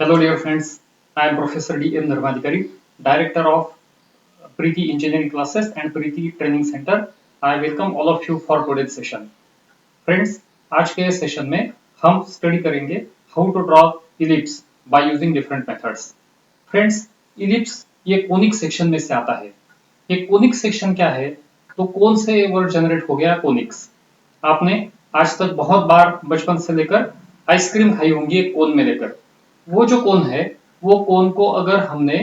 Hello dear friends, I am Professor D.M. Dharmadhikari, Director of Preeti Engineering Classes and Preeti Training Center. I welcome all of you for today's session. Friends, आज के session में हम study करेंगे how to draw ellipse by using different methods. Friends, ellipse ये conic section में से आता है. ये कोनिक सेक्शन क्या है? तो कौन से वर्ड जनरेट हो गया? कोनिक्स. आपने आज तक बहुत बार बचपन से लेकर आइसक्रीम खाई होंगी एक कोन में लेकर. वो जो कोन है, वो कोन को अगर हमने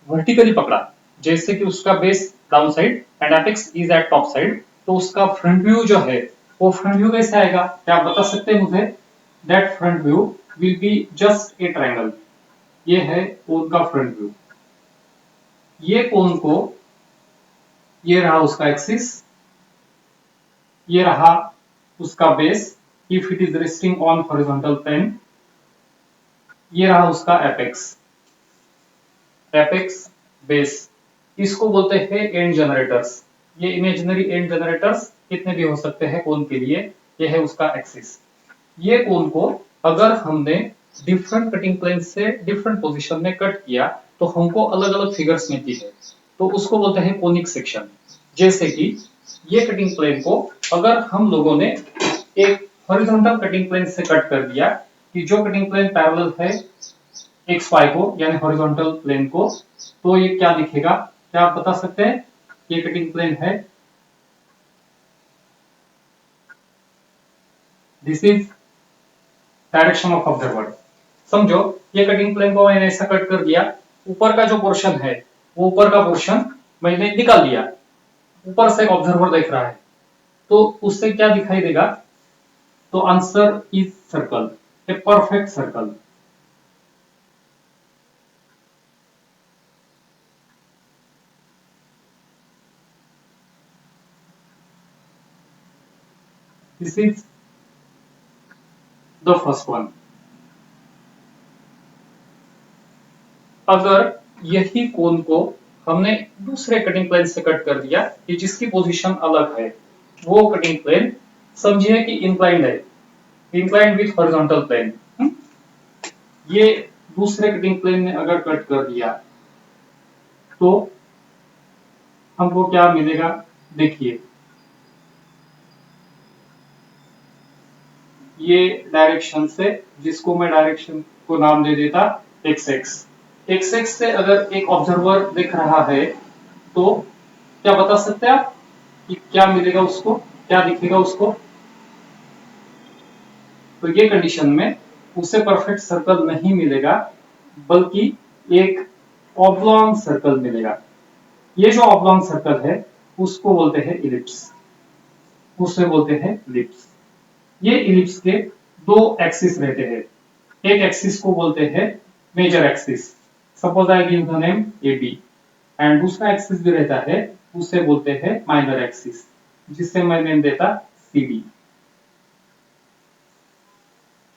वर्टिकली पकड़ा, जैसे कि उसका base down side and apex is eight top side, तो उसका फ्रंट व्यू जो है वो फ्रंट व्यू कैसे आएगा? क्या आप बता सकते हैं मुझे? That front view will be just a triangle. ये है कोन का फ्रंट व्यू. ये कोन को, ये रहा उसका एक्सिस, ये रहा उसका base if it is resting on horizontal plane, ये रहा उसका एपेक्स, एपेक्स बेस. इसको बोलते हैं एंड जनरेटर्स. ये इमेजिनरी एंड जनरेटर्स कितने भी हो सकते हैं कोन के लिए. ये है उसका एक्सिस. ये कोन को अगर हमने डिफरेंट कटिंग प्लेन से डिफरेंट पोजीशन में कट किया तो हमको अलग अलग फिगर्स मिलती है, तो उसको बोलते हैं कोनिक सेक्शन. जैसे कि ये कटिंग प्लेन को अगर हम लोगों ने एक हॉरिजॉन्टल कटिंग प्लेन से कट कर दिया, कि जो कटिंग प्लेन पैरेलल है एक्स वाई को यानी हॉरिजॉन्टल प्लेन को, तो ये क्या दिखेगा? क्या आप बता सकते हैं? ये कटिंग प्लेन है, this is direction of observer. समझो, ये कटिंग प्लेन को मैंने ऐसा कट कर दिया, ऊपर का जो पोर्शन है वो ऊपर का पोर्शन मैंने निकाल दिया, ऊपर से एक ऑब्जर्वर देख रहा है, तो उससे क्या दिखाई देगा? तो answer is circle, a perfect circle. This is the first one. अगर यही कोन को हमने दूसरे कटिंग प्लेन से कट कर दिया कि जिसकी पोजीशन अलग है, वो कटिंग प्लेन समझिए कि इंक्लाइंड है, इंक्लाइंड विथ हॉरिजॉन्टल प्लेन. ये दूसरे कटिंग प्लेन ने अगर कट कर दिया तो हमको क्या मिलेगा? देखिए, ये डायरेक्शन से, जिसको मैं डायरेक्शन को नाम दे देता एक्स एक्स, एक्स एक्स से अगर एक ऑब्जर्वर दिख रहा है तो क्या बता सकते हैं आप कि क्या मिलेगा उसको, क्या दिखेगा उसको? तो ये कंडीशन में उसे परफेक्ट सर्कल नहीं मिलेगा, बल्कि एक ऑब्लॉन्ग सर्कल मिलेगा. ये जो ऑब्लॉन्ग सर्कल है उसको बोलते हैं इलिप्स, उसे बोलते हैं इलिप्स. ये इलिप्स के दो एक्सिस रहते हैं. एक एक्सिस को बोलते हैं major axis, suppose I give the name A B, and दूसरा एक्सिस भी रहता है, उसे बोलते हैं माइनर एक्सिस, जिससे मैं नेम देता सी डी.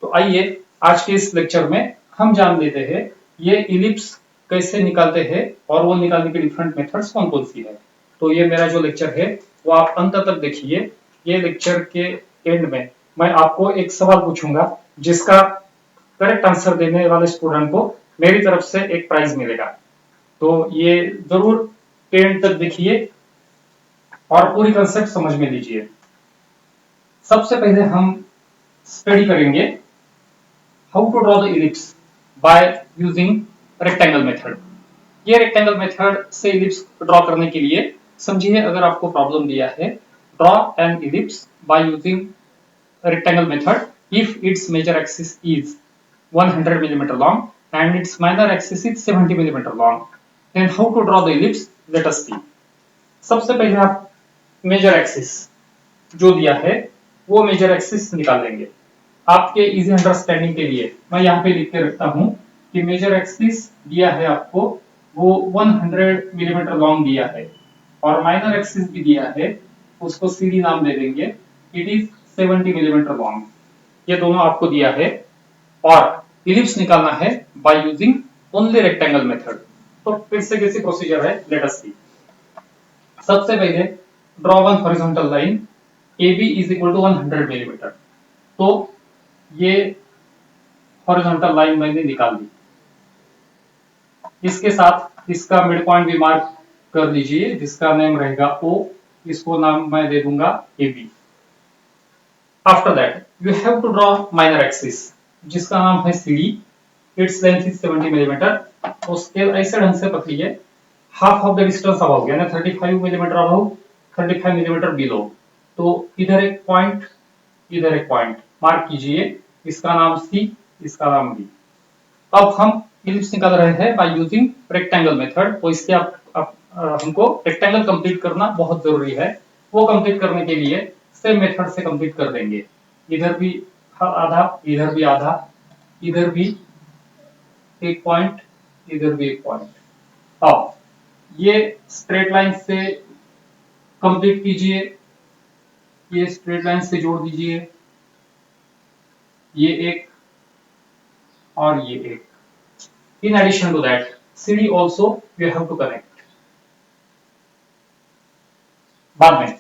तो आइए आज के इस लेक्चर में हम जान लेते हैं ये इलिप्स कैसे निकालते हैं और वो निकालने के डिफरेंट मेथड्स कौन कौन सी है. तो ये मेरा जो लेक्चर है वो आप अंत तक देखिए. ये लेक्चर के एंड में मैं आपको एक सवाल पूछूंगा, जिसका करेक्ट आंसर देने वाले स्टूडेंट को मेरी तरफ से एक प्राइज मिलेगा. तो ये जरूर एंड तक देखिए और पूरी कंसेप्ट समझ में लीजिए. सबसे पहले हम स्टडी करेंगे how to draw the ellipse by using rectangle method. ये रेक्टेंगल मेथड से इलिप्स ड्रॉ करने के लिए समझिए, अगर आपको प्रॉब्लम दिया है draw an ellipse by using rectangle method if its major axis is 100 mm long and its minor axis is 70 mm long, then how to draw the ellipse? Let us see. सबसे पहले आप major axis जो दिया है वो major axis निकाल लेंगे. आपके इजी अंडरस्टैंडिंग के लिए मैं यहाँ पे लिख के रखता हूँ कि मेजर एक्सिस दिया है आपको, वो 100 मिलीमीटर लॉन्ग दिया है, और माइनर एक्सिस भी दिया है, उसको सीडी नाम दे देंगे, इट इज 70 मिलीमीटर लॉन्ग. ये दोनों आपको दिया है और इलिप्स निकालना है by using only rectangle method. तो फिर से कैसी प्रोसीजर है, लेट अस सी. सबसे पहले draw one horizontal line AB is equal to 100 millimetre. तो ये हॉरिजॉन्टल लाइन मैंने निकाल दी। इसके साथ इसका मिड पॉइंट भी मार्क कर लीजिए, जिसका नेम रहेगा O, इसको नाम मैं दे दूंगा AB। After that you have to draw minor axis, जिसका नाम है CD। Its length is 70 millimetre. तो स्केल ऐसे ढंग से पकड़िए, half of the distance above, यानी 35 मिलीमीटर अबव, 35 मिलीमीटर बिलो। तो इधर एक पॉइंट, इधर एक पॉइंट मार्क कीजिए, इसका नाम C, इसका नाम B। अब हम इलिप्स निकाल रहे हैं बाय यूजिंग रेक्टेंगल मेथड। तो इसके हमको रेक्टेंगल कंप्लीट करना बहुत जरूरी है। वो कंप्लीट करने के लिए सेम मेथड से कंप्लीट कर देंगे। इधर भी आधा, इधर भी आधा, इधर भी एक पॉइंट, इधर भी एक पॉइंट। अब ये स्ट्रेट लाइन से कंप्लीट कीजिए, ये स्ट्रेट लाइन से जोड़ दीजिए, ये एक और ये एक। In addition to that, CD also you have to connect। बाद में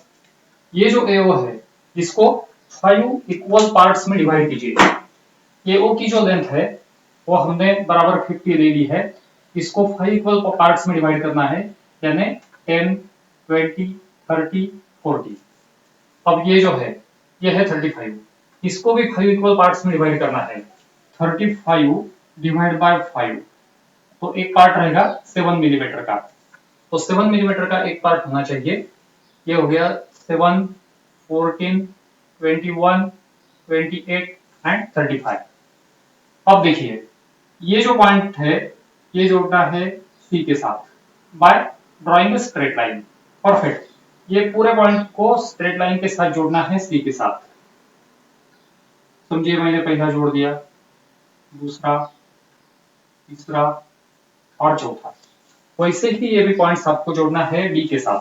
ये जो AO है, इसको 5 इक्वल पार्ट्स में डिवाइड कीजिए। AO की जो लेंथ है वो हमने बराबर 50 ले ली है, इसको 5 इक्वल पार्ट्स में डिवाइड करना है, यानी 10, 20, 30, 40। अब ये जो है ये है 35, इसको भी 5 इक्वल पार्ट्स में डिवाइड करना है। 35 डिवाइड बाय 5, तो एक पार्ट रहेगा 7 मिलीमीटर का। तो 7 मिलीमीटर का एक पार्ट होना चाहिए। ये हो गया 7, 14, 21, 28 एंड 35। अब देखिए ये जो पॉइंट है ये जोड़ना है C के साथ by drawing a straight line. Perfect, ये पूरे पॉइंट को स्ट्रेट लाइन के साथ जोड़ना है C के साथ। समझिए मैंने पहला जोड़ दिया, दूसरा, तीसरा और चौथा। वैसे ही ये भी पॉइंट्स आपको जोड़ना है D के साथ,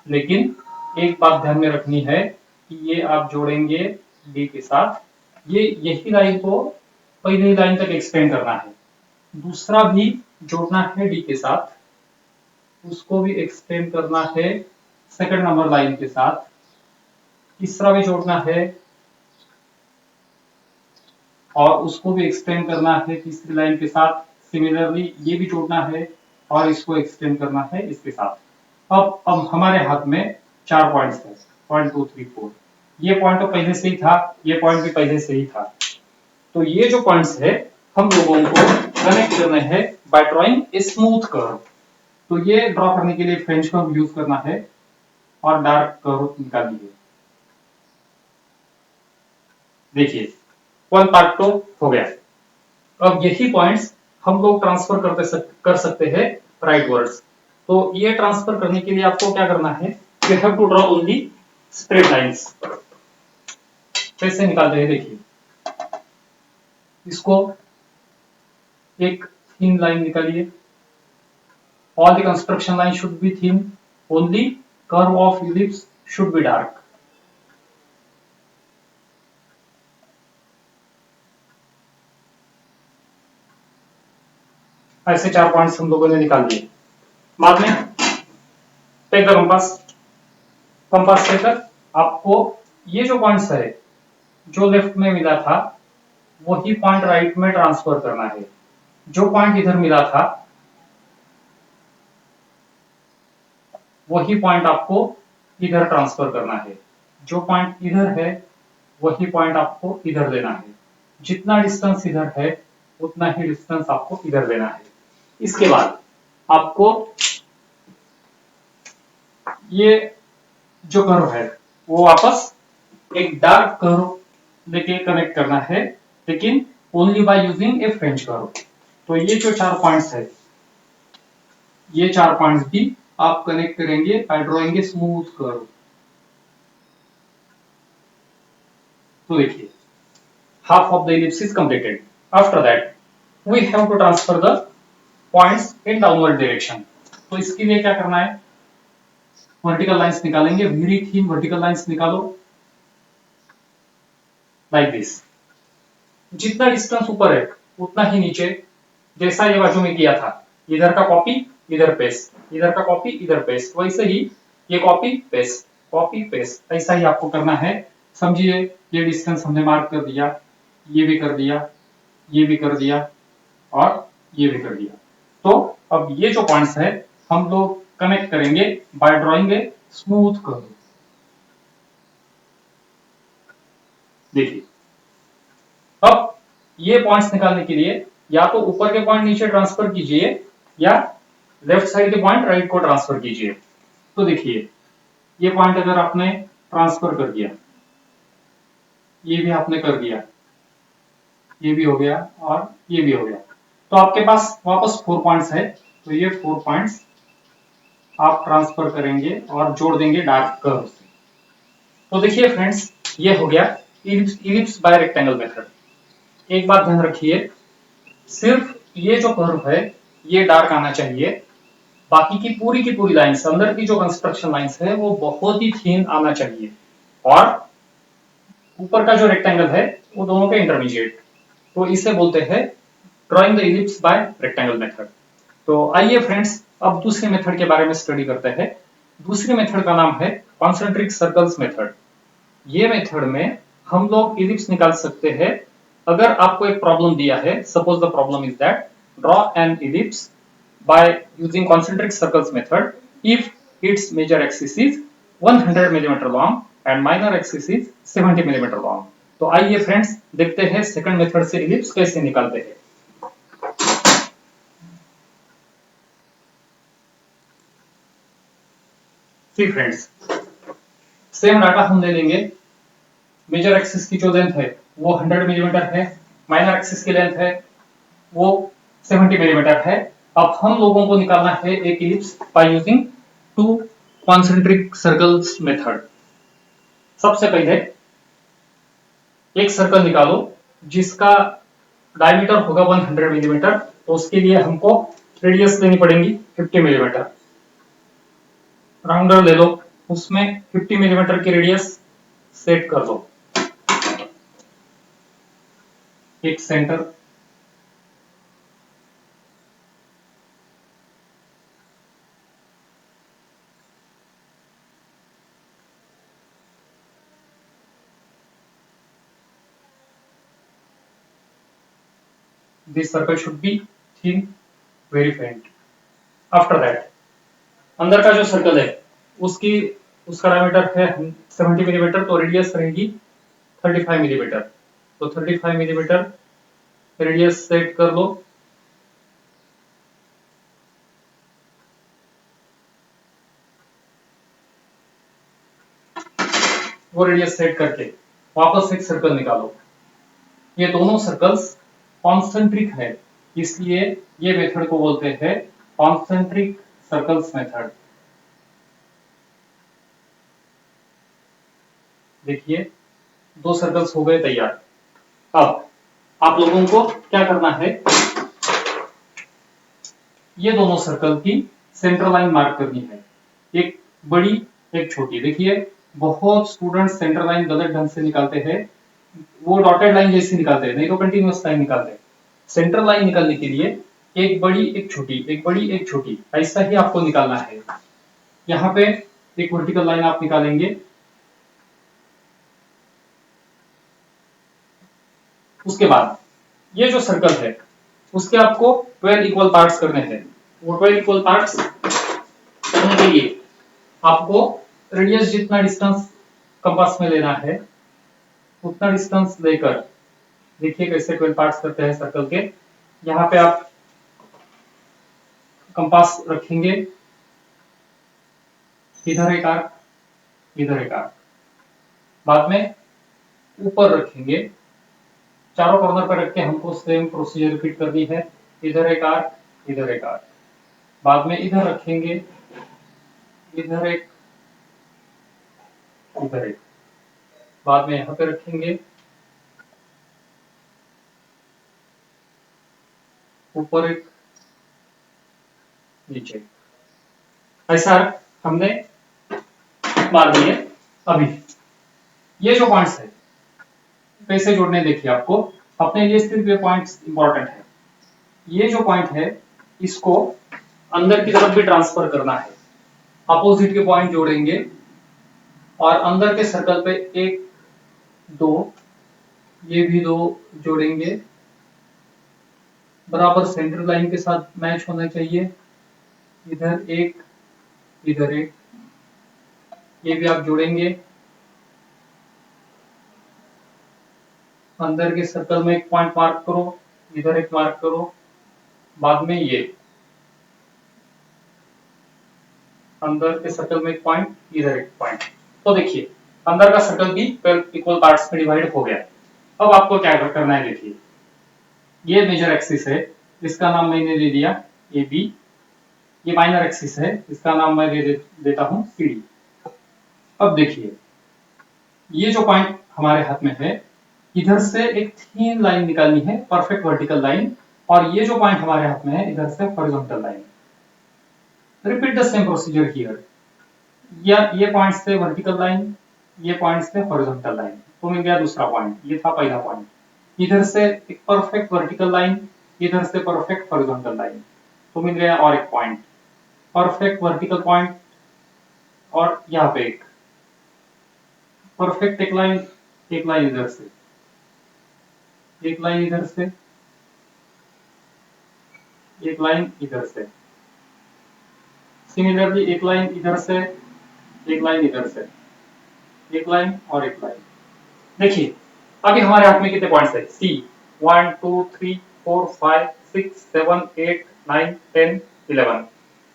लेकिन एक बात ध्यान में रखनी है कि ये आप जोड़ेंगे D के साथ, ये यही लाइन को पहली लाइन तक एक्सटेंड करना है। दूसरा भी जोड़ना है D के साथ, उसको भी एक्सटेंड करना है सेकंड नंबर लाइन के साथ। तीसरा भी जोड़ना है और उसको भी एक्सटेंड करना है तीसरी लाइन के साथ। सिमिलरली ये भी जोड़ना है और इसको एक्सटेंड करना है इसके साथ। अब हमारे हाथ में 4 पॉइंट्स है, 1 2 3 4। ये पॉइंट तो पहले से ही था, ये पॉइंट भी पहले से ही था। तो ये जो पॉइंट्स है हम लोगों को कनेक्ट करने हैं by drawing a smooth curve. तो ये ड्रॉ करने के लिए फ्रेंच कर्व यूज करना है और डार्क कर्व निकालिए। देखिए 1 पार्ट तो हो गया। अब यही पॉइंट्स हम लोग ट्रांसफर कर सकते हैं राइट वर्ड्स। तो ये ट्रांसफर करने के लिए आपको क्या करना है, you have to draw only straight lines. कैसे निकालते हैं देखिए, इसको एक थीन लाइन निकालिए। All the construction line should be thin, only curve of ellipse should be dark. ऐसे 4 पॉइंट्स हम लोगों ने निकाल दिए। बाद में टेक द कंपास लेकर आपको ये जो पॉइंट्स है जो लेफ्ट में मिला था वही पॉइंट राइट में ट्रांसफर करना है। जो पॉइंट इधर मिला था वही पॉइंट आपको इधर ट्रांसफर करना है। जो पॉइंट इधर है वही पॉइंट आपको इधर लेना है। जितना डिस्टेंस इधर है उतना ही डिस्टेंस आपको इधर लेना है। इसके बाद आपको ये जो कर्व है वो वापस एक डार्क कर्व लेके कनेक्ट करना है, लेकिन only by using A French curve. तो ये जो 4 पॉइंट्स है, ये 4 पॉइंट्स भी आप कनेक्ट करेंगे bye drawing a smooth curve. तो देखिए half of the ellipse is completed. After that we have to transfer the points in downward direction. तो इसके लिए क्या करना है, वर्टिकल लाइंस निकालेंगे। वेरी थिन वर्टिकल लाइंस निकालो लाइक दिस। जितना डिस्टेंस ऊपर है उतना ही नीचे, जैसा ये बाजू में किया था, इधर का कॉपी इधर पेस्ट, इधर का कॉपी इधर पेस्ट, वैसे ही ये कॉपी पेस्ट ऐसा ही आपको करना है। समझिए ये डिस्टेंस हमने मार्क कर दिया, ये भी कर दिया, ये भी कर दिया और ये भी कर दिया। तो अब ये जो पॉइंट्स है हम लोग कनेक्ट करेंगे bye drawing a smooth curve. देखिए अब ये पॉइंट्स निकालने के लिए या तो ऊपर के पॉइंट नीचे ट्रांसफर कीजिए या लेफ्ट साइड के पॉइंट राइट को ट्रांसफर कीजिए। तो देखिए ये पॉइंट अगर आपने ट्रांसफर कर दिया, ये भी आपने कर दिया, ये भी हो गया और ये भी हो गया, तो आपके पास वापस 4 पॉइंट्स है। तो ये 4 पॉइंट्स आप ट्रांसफर करेंगे और जोड़ देंगे डार्क कर्व से। तो देखिए फ्रेंड्स ये हो गया इलिप्स बाय रेक्टेंगल मेथड। एक बात ध्यान रखिए, सिर्फ ये जो कर्व है ये डार्क आना चाहिए, बाकी की पूरी लाइंस, अंदर की जो कंस्ट्रक्शन लाइंस है वो बहुत ही थीन आना चाहिए, और ऊपर का जो रेक्टेंगल है वो दोनों के इंटरमीडिएट। तो इसे बोलते हैं drawing the ellipse by rectangle method. तो आइए फ्रेंड्स अब दूसरे मेथड के बारे में स्टडी करते हैं। दूसरे मेथड का नाम है कॉन्सेंट्रिक सर्कल्स मेथड। ये मेथड में हम लोग इलिप्स निकाल सकते हैं अगर आपको एक प्रॉब्लम दिया है। Suppose the problem is that draw an ellipse by using concentric circles method if its major axis is 100 mm long and minor axis is 70 mm long। तो आइए फ्रेंड्स देखते हैं सेकंड मेथड से इलिप्स कैसे निकालते हैं। सी फ्रेंड्स सेम डाटा हम ले लेंगे। मेजर एक्सिस की जो लेंथ है वो 100 मिलीमीटर है, माइनर एक्सिस की लेंथ है वो 70 मिलीमीटर है। अब हम लोगों को निकालना है एक ellipse by using to concentric circles method. सबसे पहले एक सर्कल निकालो जिसका डायमीटर होगा 100 मिलीमीटर। तो उसके लिए हमको रेडियस लेनी पड़ेगी 50 मिलीमीटर। राउंडर ले लो, उसमें 50 मिलीमीटर की रेडियस सेट कर दो। एक centre, this circle should be thin, very faint। After that अंदर का जो सर्कल है उसका डायमीटर है 70 मिलीमीटर, तो रेडियस रहेगी 35 मिलीमीटर। तो 35 मिलीमीटर रेडियस सेट कर लो। वो रेडियस सेट करके वापस एक सर्कल निकालो। ये दोनों सर्कल्स कॉन्सेंट्रिक है, इसलिए ये मेथड को बोलते हैं कॉन्सेंट्रिक सर्कल्स मेथड। देखिए दो सर्कल्स हो गए तैयार। अब आप लोगों को क्या करना है, ये दोनों सर्कल की सेंटर लाइन मार्क करनी है, एक बड़ी एक छोटी। देखिए बहुत स्टूडेंट्स सेंटर लाइन गलत ढंग से निकालते हैं, वो डॉटेड लाइन जैसी निकालते हैं, नहीं तो कंटिन्यूअस लाइन निकालते हैं। सेंटर लाइन निकालने के लिए एक बड़ी एक छोटी, एक बड़ी एक छोटी, ऐसा ही आपको निकालना है। यहाँ पे एक वर्टिकल लाइन आप निकालेंगे, उसके बाद ये जो सर्कल है उसके आपको 12 इक्वल पार्ट्स करने हैं। वो 12 इक्वल पार्ट्स करने के लिए आपको रेडियस जितना डिस्टेंस कंपास में लेना है उतना डिस्टेंस लेकर, देखिए कैसे 12 पार्ट्स करते हैं सर्कल के। यहाँ पे आप कंपास रखेंगे, इधर एक आर्क, इधर एक आर्क, बाद में ऊपर रखेंगे, चारों कॉर्नर पर रख के हमको सेम प्रोसीजर रिपीट करनी है। इधर एक आर्क, इधर एक आर्क, बाद में इधर रखेंगे, इधर एक, इधर एक, बाद में यहाँ पे रखेंगे, ऊपर एक, नीचे। ऐसा हमने मार दिए। अभी ये जो पॉइंट्स है कैसे जोड़ने, देखिए आपको अपने लिए सिर्फ ये पॉइंट्स इंपॉर्टेंट है। ये जो पॉइंट है इसको अंदर की तरफ भी ट्रांसफर करना है। अपोजिट के पॉइंट जोड़ेंगे और अंदर के सर्कल पे एक दो, ये भी दो जोड़ेंगे, बराबर सेंटर लाइन के साथ मैच होना चाहिए। इधर एक, इधर एक, ये भी आप जोड़ेंगे। अंदर के सर्कल में एक पॉइंट मार्क करो, इधर एक मार्क करो, बाद में ये अंदर के सर्कल में एक पॉइंट, इधर एक पॉइंट। तो देखिए अंदर का सर्कल भी 12 इक्वल पार्ट्स में डिवाइड हो गया। अब आपको क्या करना है, देखिए ये मेजर एक्सिस है, इसका नाम मैंने दे दिया ए बी। ये माइनर एक्सिस है, इसका नाम मैं देता हूं सी डी। अब देखिए ये जो पॉइंट हमारे हाथ में है, इधर से एक थीन लाइन निकालनी है, परफेक्ट वर्टिकल लाइन, और ये जो पॉइंट हमारे हाथ में है, इधर से horizontal line. Repeat the same procedure here. ये पॉइंट से वर्टिकल लाइन, ये पॉइंट से हॉरिजॉन्टल लाइन, तो मिल गया दूसरा पॉइंट। ये था पहला पॉइंट। इधर से एक परफेक्ट वर्टिकल लाइन, इधर से परफेक्ट हॉरिजॉन्टल लाइन, तो मिल गया और एक पॉइंट, परफेक्ट वर्टिकल पॉइंट, और यहाँ पे एक परफेक्ट एक लाइन इधर से, एक लाइन इधर से, एक लाइन इधर से, सिमिलरली एक लाइन इधर से, एक लाइन इधर से, एक लाइन और एक लाइन। देखिए अभी हमारे हाथ में कितने पॉइंट्स है, सी 1 2 3 4 5 6 7 8 9 10 11।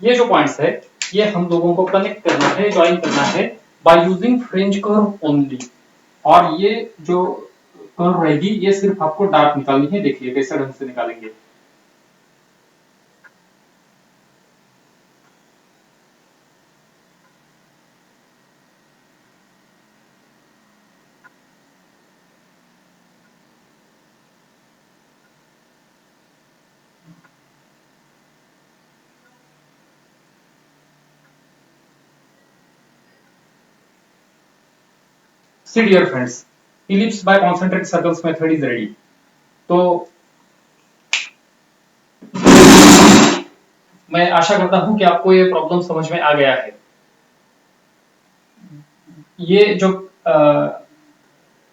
ये जो पॉइंट्स है ये हम लोगों को कनेक्ट करना है, ज्वाइन करना है by using fringe curve only. और ये जो कर्व रहेगी ये सिर्फ आपको डार्क निकालनी है। देखिए कैसे ढंग से निकालेंगे। See dear friends, ellipse by concentric circles method is ready। तो मैं आशा करता हूं कि आपको ये प्रॉब्लम समझ में आ गया है। ये जो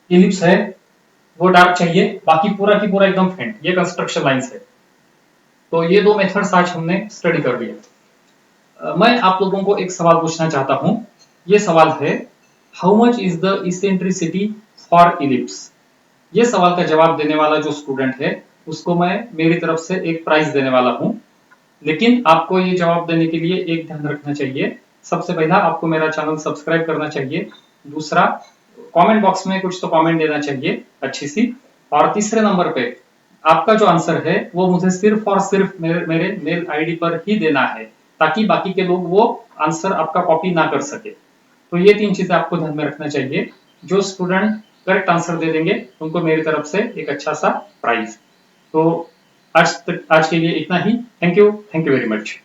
इलिप्स है वो डार्क चाहिए, बाकी पूरा की पूरा एकदम फेंट, ये कंस्ट्रक्शन लाइंस है। तो ये दो मेथड्स आज हमने स्टडी कर लिया। मैं आप लोगों को एक सवाल पूछना चाहता हूं। ये सवाल है, how much is the eccentricity for ellipse. ये सवाल का जवाब देने वाला जो स्टूडेंट है उसको मैं मेरी तरफ से एक प्राइज देने वाला हूं। लेकिन आपको ये जवाब देने के लिए एक ध्यान रखना चाहिए। सबसे पहला आपको मेरा चैनल सब्सक्राइब करना चाहिए, दूसरा कमेंट बॉक्स में कुछ तो कमेंट देना चाहिए अच्छी सी, और तीसरे नंबर पे आपका जो आंसर है वो मुझे सिर्फ और सिर्फ मेरे मेल आईडी पर ही देना है, ताकि बाकी के लोग वो आंसर आपका कॉपी ना कर सके। तो ये तीन चीजें आपको ध्यान में रखना चाहिए। जो स्टूडेंट करेक्ट आंसर दे देंगे उनको मेरी तरफ से एक अच्छा सा प्राइज। तो आज के लिए इतना ही। Thank you very much.